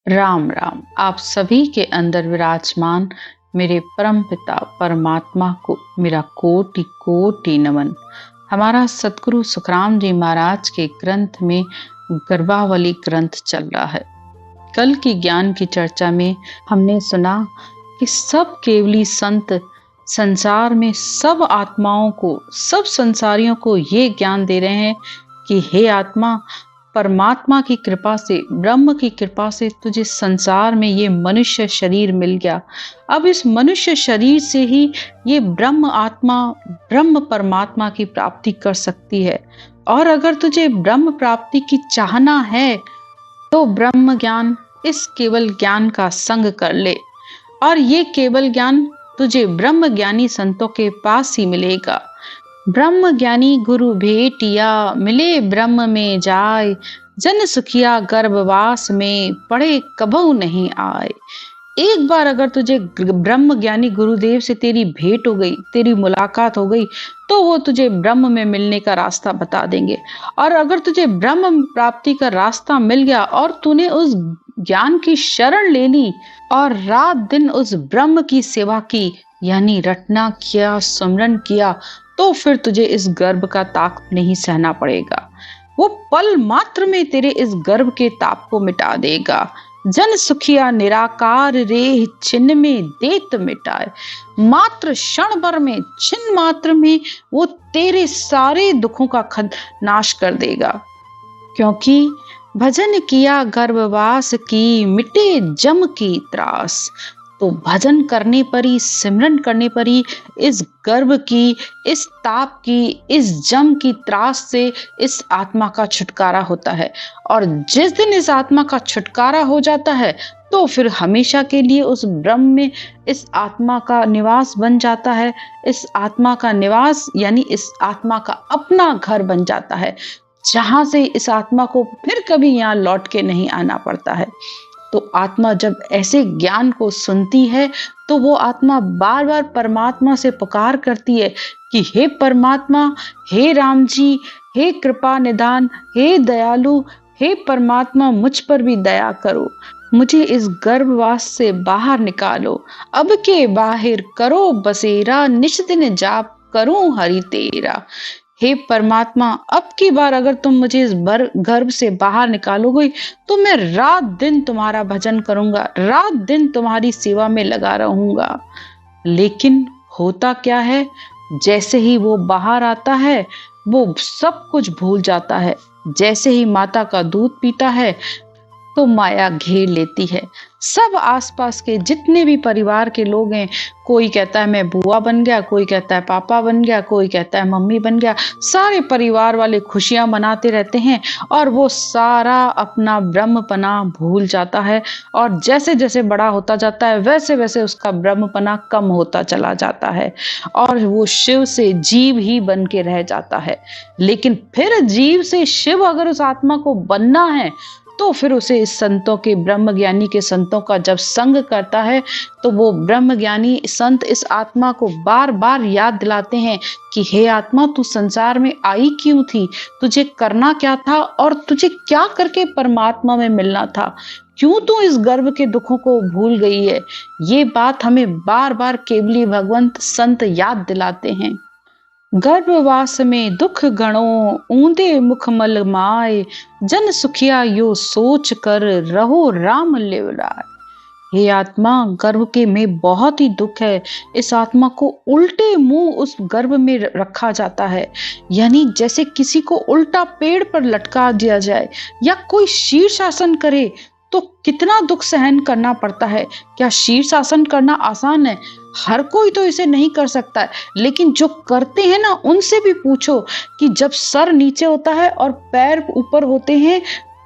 राम राम। आप सभी के अंदर विराजमान मेरे परम पिता परमात्मा को मेरा कोटि कोटि नमन। हमारा सतगुरु सुखराम जी महाराज के ग्रंथ में गर्भावली ग्रंथ चल रहा है। कल की ज्ञान की चर्चा में हमने सुना कि सब केवली संत संसार में सब आत्माओं को, सब संसारियों को ये ज्ञान दे रहे हैं कि हे आत्मा, परमात्मा की कृपा से, ब्रह्म की कृपा से तुझे संसार में ये मनुष्य शरीर मिल गया। अब इस मनुष्य शरीर से ही ये ब्रह्म आत्मा, ब्रह्म परमात्मा की प्राप्ति कर सकती है। और अगर तुझे ब्रह्म प्राप्ति की चाहना है तो ब्रह्म ज्ञान, इस केवल ज्ञान का संग कर ले। और ये केवल ज्ञान तुझे ब्रह्म ज्ञानी संतों के पास ही मिलेगा। ब्रह्म ज्ञानी गुरु भेटिया, मिले ब्रह्म में जाय, जन सुखिया गर्भवास में, पड़े कबहू नहीं आए। एक बार अगर तुझे ब्रह्म ज्ञानी गुरुदेव से तेरी भेंट हो गई, तेरी मुलाकात हो गई, तो वो तुझे ब्रह्म में मिलने का रास्ता बता देंगे। और अगर तुझे ब्रह्म प्राप्ति का रास्ता मिल गया और तूने उस ज्ञान की शरण ले ली और रात दिन उस ब्रह्म की सेवा की, यानी रटना किया, सुमरन किया, तो फिर तुझे इस गर्भ का ताप नहीं सहना पड़ेगा। वो पल मात्र में तेरे इस गर्भ के ताप को मिटा देगा। जन सुखिया निराकार रे, छिन्न में देत मिटाए। मात्र क्षण भर में, छिन्न मात्र में वो तेरे सारे दुखों का नाश कर देगा। क्योंकि भजन किया गर्भवास की, मिटे जम की त्रास। तो भजन करने पर ही, सिमरन करने पर ही इस गर्भ की, इस ताप की, इस जम की त्रास से इस आत्मा का छुटकारा होता है। और जिस दिन इस आत्मा का छुटकारा हो जाता है तो फिर हमेशा के लिए उस ब्रह्म में इस आत्मा का निवास बन जाता है। इस आत्मा का निवास यानी इस आत्मा का अपना घर बन जाता है, जहां से इस आत्मा को फिर कभी यहाँ लौट के नहीं आना पड़ता है। तो आत्मा जब ऐसे ज्ञान को सुनती है तो वो आत्मा बार बार परमात्मा से पुकार करती है कि हे परमात्मा, हे राम जी, हे कृपा निदान, हे दयालु, हे परमात्मा, मुझ पर भी दया करो, मुझे इस गर्भवास से बाहर निकालो। अब के बाहर करो बसेरा, निश दिन जाप करूं हरि तेरा। हे परमात्मा, अब की बार अगर तुम मुझे इस गर्भ से बाहर निकालोगे तो मैं रात दिन तुम्हारा भजन करूंगा, रात दिन तुम्हारी सेवा में लगा रहूंगा। लेकिन होता क्या है, जैसे ही वो बाहर आता है वो सब कुछ भूल जाता है। जैसे ही माता का दूध पीता है तो माया घेर लेती है। सब आसपास के जितने भी परिवार के लोग हैं, कोई कहता है मैं बुआ बन गया, कोई कहता है पापा बन गया, कोई कहता है मम्मी बन गया। सारे परिवार वाले खुशियां मनाते रहते हैं और वो सारा अपना ब्रह्मपना भूल जाता है। और जैसे जैसे बड़ा होता जाता है वैसे वैसे उसका ब्रह्मपना कम होता चला जाता है और वो शिव से जीव ही बन के रह जाता है। लेकिन फिर जीव से शिव अगर उस आत्मा को बनना है तो फिर उसे इस संतों के, ब्रह्म ज्ञानी के संतों का जब संग करता है तो वो ब्रह्म ज्ञानी संत इस आत्मा को बार बार याद दिलाते हैं कि हे आत्मा, तू संसार में आई क्यों थी, तुझे करना क्या था और तुझे क्या करके परमात्मा में मिलना था, क्यों तू इस गर्भ के दुखों को भूल गई है। ये बात हमें बार बार केवली भगवंत संत याद दिलाते हैं। गर्भवास में दुख गणो, ऊंदे मुखमल माय, जन सुखिया यो सोच कर रहो राम लिवलाय। हे आत्मा, गर्भ के में बहुत ही दुख है। इस आत्मा को उल्टे मुंह उस गर्भ में रखा जाता है, यानी जैसे किसी को उल्टा पेड़ पर लटका दिया जाए या कोई शीर्षासन करे तो कितना दुख सहन करना पड़ता है। क्या शीर्षासन करना आसान है? हर कोई तो इसे नहीं कर सकता है, लेकिन जो करते हैं ना उनसे भी पूछो कि जब सर नीचे होता है और पैर ऊपर होते हैं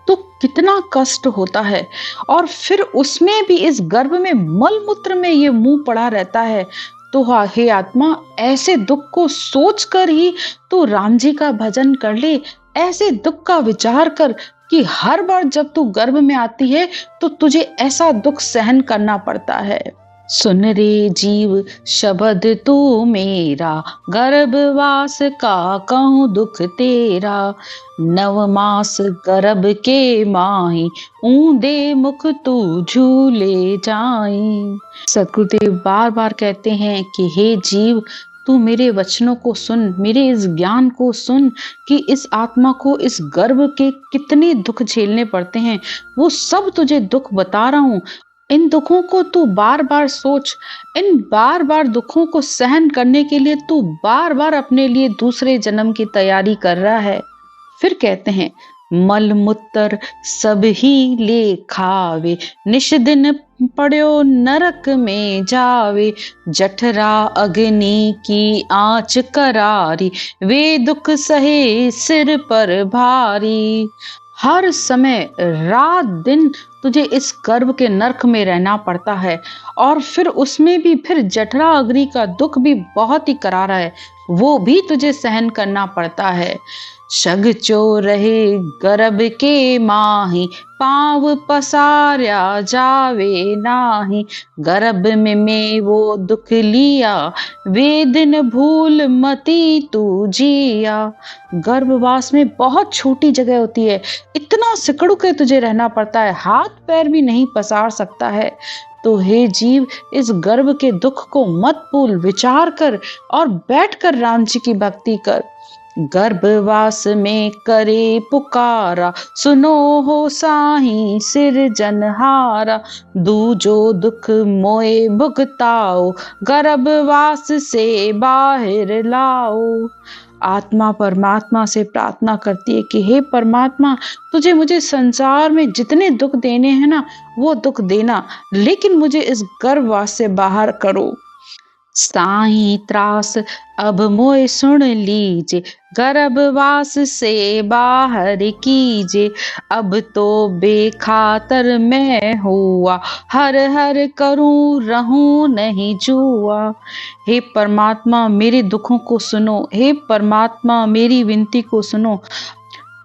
तो कितना कष्ट होता है। और फिर उसमें भी इस गर्भ में मल मूत्र में ये मुंह पड़ा रहता है। तो हे आत्मा, ऐसे दुख को सोच कर ही तू राम जी का भजन कर ले। ऐसे दुख का विचार कर कि हर बार जब तू गर्भ में आती है तो तुझे ऐसा दुख सहन करना पड़ता है। सुन रे जीव शब्द तू मेरा, गर्भवास का कहूँ दुख तेरा। 9 मास गर्भ के माही, ऊंधे मुख तू झूले जाई। सदगुरुदेव बार बार कहते हैं कि हे जीव, तू मेरे वचनों को सुन, मेरे इस ज्ञान को सुन कि इस आत्मा को इस गर्भ के कितने दुख झेलने पड़ते हैं। वो सब तुझे दुख बता रहा हूँ। इन दुखों को तू बार बार सोच। इन बार बार दुखों को सहन करने के लिए तू बार बार अपने लिए दूसरे जन्म की तैयारी कर रहा है। फिर कहते हैं, मल मूत्र सब ही ले खावे, निश दिन पड़ो नरक में जावे। जठरा अग्नि की आंच करारी, वे दुख सहे सिर पर भारी। हर समय रात दिन तुझे इस गर्भ के नरक में रहना पड़ता है, और फिर उसमें भी फिर जठरा अग्नि का दुख भी बहुत ही करारा है, वो भी तुझे सहन करना पड़ता है। शग चो रहे गर्भ के माही, पाँव पसार्या जावे नाही। गर्भ में वो दुख लिया, वे दिन भूल मती तू जिया। गर्भवास में बहुत छोटी जगह होती है, इतना सिकुड़ के तुझे रहना पड़ता है, हाथ पैर भी नहीं पसार सकता है। तो हे जीव, इस गर्भ के दुख को मत भूल, विचार कर और बैठकर राम जी की भक्ति कर। गर्भवास में करे पुकारा, सुनो हो साही सिरजनहारा। दूजो दुख मोए भुगताओ, गर्भवास से बाहर लाओ। आत्मा परमात्मा से प्रार्थना करती है कि हे परमात्मा, तुझे मुझे संसार में जितने दुख देने हैं ना, वो दुख देना, लेकिन मुझे इस गर्भवास से बाहर करो। साई त्रास अब मोए सुन लीजे, गर्भवास से बाहर कीजे। अब तो बेखातर मैं हुआ, हर हर करूं रहूं नहीं जुआ। हे परमात्मा, मेरे दुखों को सुनो। हे परमात्मा, मेरी विनती को सुनो।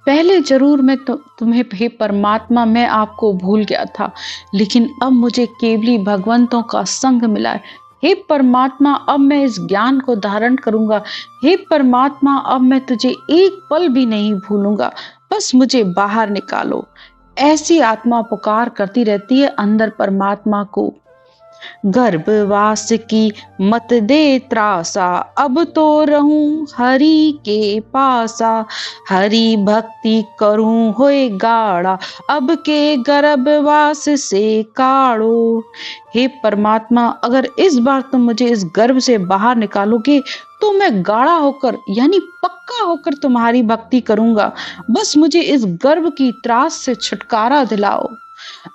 पहले जरूर मैं तुम्हें हे परमात्मा, मैं आपको भूल गया था, लेकिन अब मुझे केवली भगवंतों का संग मिला है। हे परमात्मा, अब मैं इस ज्ञान को धारण करूंगा। हे परमात्मा, अब मैं तुझे एक पल भी नहीं भूलूंगा, बस मुझे बाहर निकालो। ऐसी आत्मा पुकार करती रहती है अंदर परमात्मा को। गर्भवास की मत दे त्रासा, अब तो रहूं हरि के पासा। हरि भक्ति करूं होए गाढ़ा, अब के गर्भवास से काढ़ो। हे परमात्मा, अगर इस बार तुम मुझे इस गर्भ से बाहर निकालोगे तो मैं गाढ़ा होकर यानी पक्का होकर तुम्हारी भक्ति करूंगा। बस मुझे इस गर्भ की त्रास से छुटकारा दिलाओ।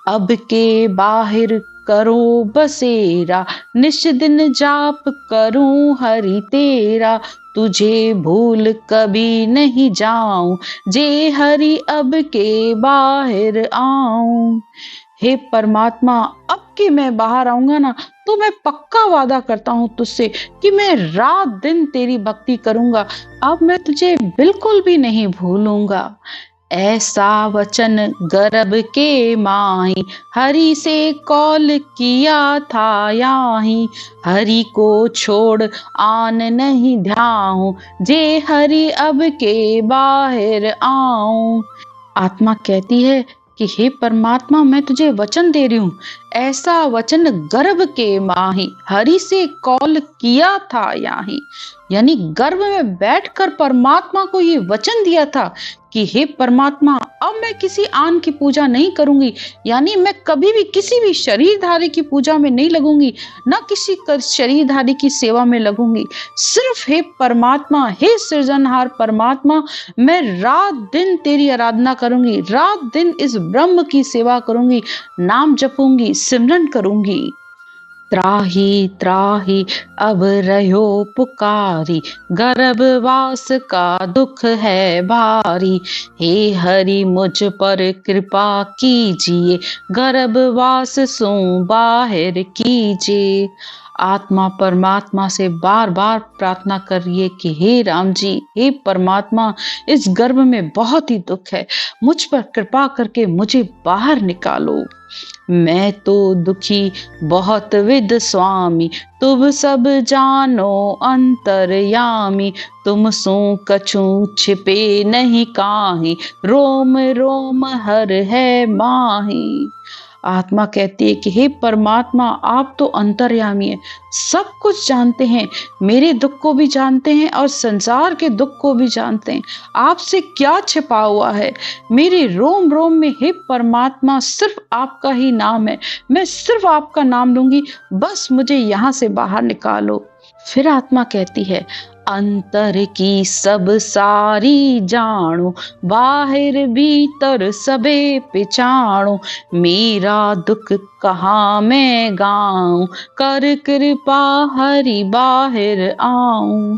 अब के बाहर करो बसेरा, निश दिन जाप करूं हरि तेरा। तुझे भूल कभी नहीं जाऊं, जे हरि अब के बाहर आऊं। हे परमात्मा, अब के मैं बाहर आऊंगा ना, तो मैं पक्का वादा करता हूं तुझसे कि मैं रात दिन तेरी भक्ति करूंगा। अब मैं तुझे बिल्कुल भी नहीं भूलूंगा। ऐसा वचन गर्भ के माही, हरि से कौल किया था याही। हरि को छोड़ आन नहीं ध्याऊं, जे हरि अब के बाहर आऊं। आत्मा कहती है कि हे परमात्मा, मैं तुझे वचन दे रही हूँ, ऐसा वचन गर्भ के माही, हरि से कौल किया था याही। यानी गर्भ में बैठकर परमात्मा को ये वचन दिया था कि हे परमात्मा, अब मैं किसी आन की पूजा नहीं करूंगी, यानी मैं कभी भी किसी भी शरीरधारी की पूजा में नहीं लगूंगी, ना किसी शरीरधारी की सेवा में लगूंगी। सिर्फ हे परमात्मा, हे सृजनहार परमात्मा, मैं रात दिन तेरी आराधना करूंगी, रात दिन इस ब्रह्म की सेवा करूंगी, नाम जपूंगी, सिमरन करूंगी। त्राही त्राही अब रहो पुकारी, गर्भवास का दुख है भारी। हे हरि मुझ पर कृपा कीजिए, गर्भवास सो बाहर कीजिए। आत्मा परमात्मा से बार बार प्रार्थना कर रही है कि हे राम जी, हे परमात्मा, इस गर्भ में बहुत ही दुख है, मुझ पर कृपा करके मुझे बाहर निकालो। मैं तो दुखी बहुत विद स्वामी, तुम सब जानो अंतर्यामी। तुम सो कछु छिपे नहीं काहीं, रोम रोम हर है माही। आत्मा कहती है कि हे परमात्मा, आप तो अंतर्यामी हैं, सब कुछ जानते हैं, मेरे दुख को भी जानते हैं और संसार के दुख को भी जानते हैं। आपसे क्या छिपा हुआ है? मेरे रोम रोम में हे परमात्मा सिर्फ आपका ही नाम है, मैं सिर्फ आपका नाम लूंगी, बस मुझे यहाँ से बाहर निकालो। फिर आत्मा कहती है, अंतर की सब सारी जानो, बाहर भीतर सबे पिछाणो। मेरा दुख कहाँ मैं गाऊं, कर कृपा हरि बाहर आऊं।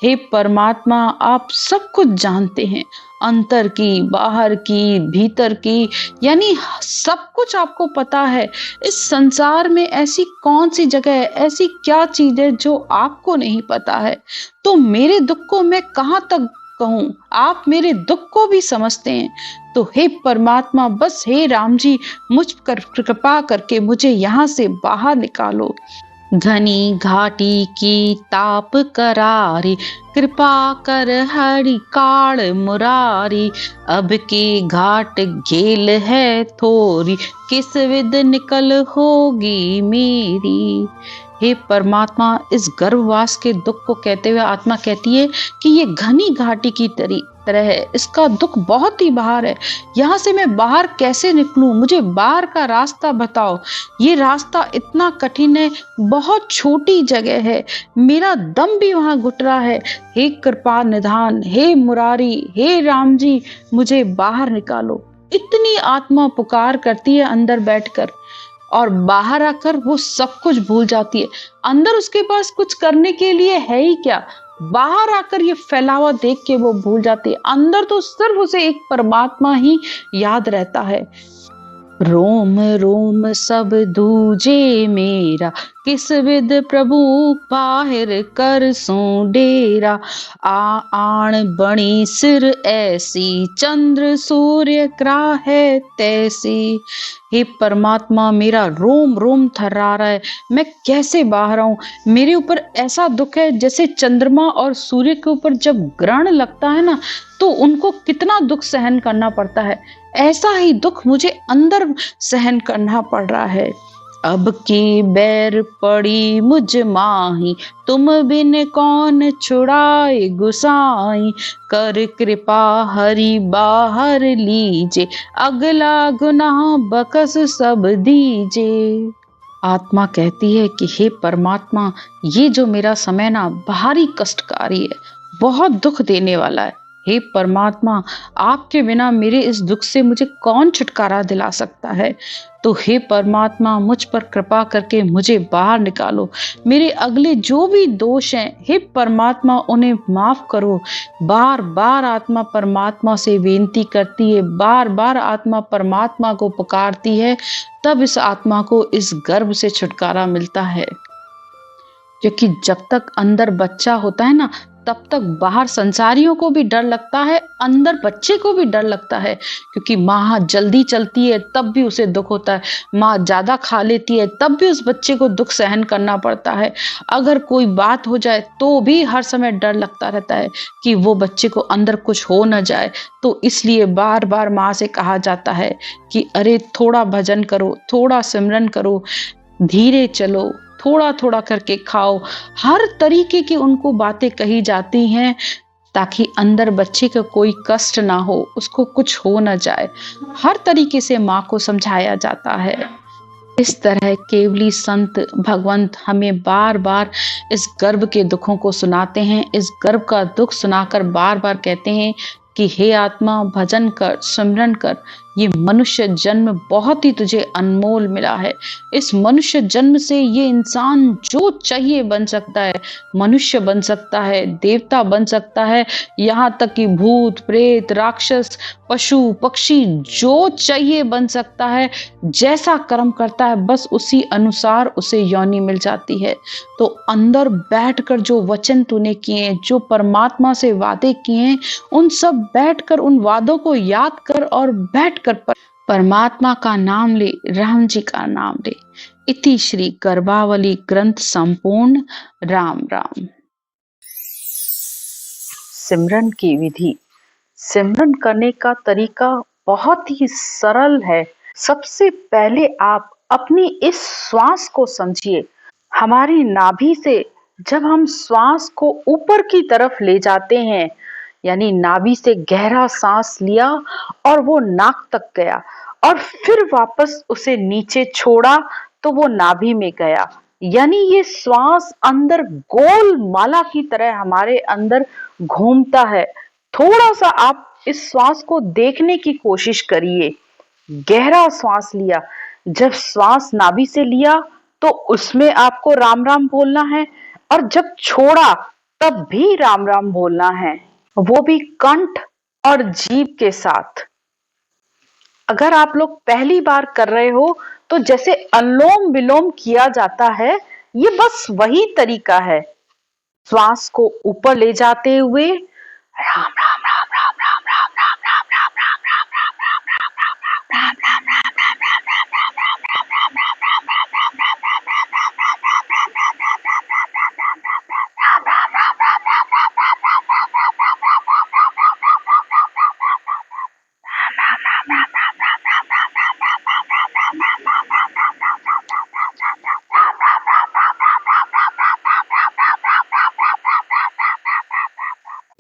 हे परमात्मा, आप सब कुछ जानते हैं, अंतर की, बाहर की, भीतर की, यानी सब कुछ आपको पता है। इस संसार में ऐसी कौन सी जगह है, ऐसी क्या चीज है जो आपको नहीं पता है? तो मेरे दुख को मैं कहाँ तक कहूँ? आप मेरे दुख को भी समझते हैं। तो हे परमात्मा, बस हे राम जी, मुझ पर कृपा करके मुझे यहाँ से बाहर निकालो। घनी घाटी की ताप करारी, कृपा कर हरि काल मुरारी। अब की घाट घेल है थोरी, किस विध निकल होगी मेरी। हे परमात्मा, इस गर्भवास के दुख को कहते हुए आत्मा कहती है कि ये घनी घाटी की तरह है, इसका दुख बहुत ही बाहर है, यहाँ से मैं बाहर कैसे निकलूं? मुझे बाहर का रास्ता बताओ। ये रास्ता इतना कठिन है, बहुत छोटी जगह है, मेरा दम भी वहां घुट रहा है। हे कृपा निधान, हे मुरारी, हे राम जी, मुझे बाहर निकालो। इतनी आत्मा पुकार करती है अंदर बैठकर, और बाहर आकर वो सब कुछ भूल जाती है। अंदर उसके पास कुछ करने के लिए है ही क्या, बाहर आकर ये फैलावा देख के वो भूल जाती है। अंदर तो सिर्फ उसे एक परमात्मा ही याद रहता है। रोम रोम सब दूजे मेरा, किस विध प्रभु बाहिर कर सो डेरा। आण बणी सिर ऐसी, चंद्र सूर्य ग्राह तैसी। हे परमात्मा, मेरा रोम रोम थर्रा रहा है, मैं कैसे बाहर आऊं? मेरे ऊपर ऐसा दुख है जैसे चंद्रमा और सूर्य के ऊपर जब ग्रहण लगता है ना, तो उनको कितना दुख सहन करना पड़ता है, ऐसा ही दुख मुझे अंदर सहन करना पड़ रहा है। अब की बैर पड़ी मुझ माही, तुम बिन कौन छुड़ाए गुसाई। कर कृपा हरि बाहर लीजे, अगला गुनाह बकस सब दीजे। आत्मा कहती है कि हे परमात्मा, ये जो मेरा समय ना भारी कष्टकारी है, बहुत दुख देने वाला है। हे परमात्मा, आपके बिना मेरे इस दुख से मुझे कौन छुटकारा दिला सकता है? तो हे परमात्मा, मुझ पर कृपा करके मुझे बाहर निकालो। मेरे अगले जो भी दोष हैं, हे परमात्मा, उन्हें माफ करो। बार बार आत्मा परमात्मा से विनती करती है, बार बार आत्मा परमात्मा को पुकारती है, तब इस आत्मा को इस गर्भ से छुटकारा मिलता है। क्योंकि जब तक अंदर बच्चा होता है ना, तब तक बाहर संसारियों को भी डर लगता है, अंदर बच्चे को भी डर लगता है। क्योंकि माँ जल्दी चलती है तब भी उसे दुख होता है, माँ ज्यादा खा लेती है तब भी उस बच्चे को दुख सहन करना पड़ता है। अगर कोई बात हो जाए तो भी हर समय डर लगता रहता है कि वो बच्चे को अंदर कुछ हो न जाए। तो इसलिए बार बार माँ से कहा जाता है कि अरे थोड़ा भजन करो, थोड़ा सिमरन करो, धीरे चलो, थोड़ा थोड़ा करके खाओ। हर तरीके की उनको बातें कही जाती हैं ताकि अंदर बच्चे का कोई कष्ट ना हो, उसको कुछ हो ना जाए। हर तरीके से माँ को समझाया जाता है। इस तरह केवली संत भगवंत हमें बार बार इस गर्भ के दुखों को सुनाते हैं। इस गर्भ का दुख सुनाकर बार बार कहते हैं कि हे आत्मा, भजन कर, सिमरन कर। ये मनुष्य जन्म बहुत ही तुझे अनमोल मिला है। इस मनुष्य जन्म से ये इंसान जो चाहिए बन सकता है, मनुष्य बन सकता है, देवता बन सकता है, यहाँ तक कि भूत प्रेत राक्षस पशु पक्षी जो चाहिए बन सकता है, जैसा कर्म करता है बस उसी अनुसार उसे योनि मिल जाती है। तो अंदर बैठकर जो वचन तूने किए, जो परमात्मा से वादे किए, उन सब बैठकर उन वादों को याद कर और बैठकर परमात्मा का नाम ले, राम जी का नाम ले। इति श्री गर्भावली ग्रंथ संपूर्ण। राम राम। सिमरन की विधि। सिमरन करने का तरीका बहुत ही सरल है। सबसे पहले आप अपनी इस श्वास को समझिए। हमारी नाभि से जब हम श्वास को ऊपर की तरफ ले जाते हैं, यानी नाभि से गहरा सांस लिया और वो नाक तक गया और फिर वापस उसे नीचे छोड़ा तो वो नाभि में गया, यानी ये श्वास अंदर गोल माला की तरह हमारे अंदर घूमता है। थोड़ा सा आप इस श्वास को देखने की कोशिश करिए। गहरा श्वास लिया, जब श्वास नाभि से लिया तो उसमें आपको राम राम बोलना है और जब छोड़ा तब भी राम राम बोलना है, वो भी कंठ और जीभ के साथ। अगर आप लोग पहली बार कर रहे हो तो जैसे अनुलोम विलोम किया जाता है, ये बस वही तरीका है। श्वास को ऊपर ले जाते हुए राम राम राम राम राम राम राम राम राम राम राम राम राम राम राम राम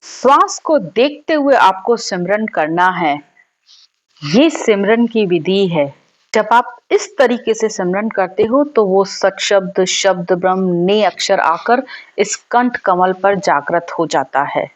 श्वास को देखते हुए आपको सिमरन करना है। ये सिमरन की विधि है। जब आप इस तरीके से सिमरन करते हो तो वो सत्शब्द शब्द ब्रह्म ने अक्षर आकर इस कंठ कमल पर जागृत हो जाता है।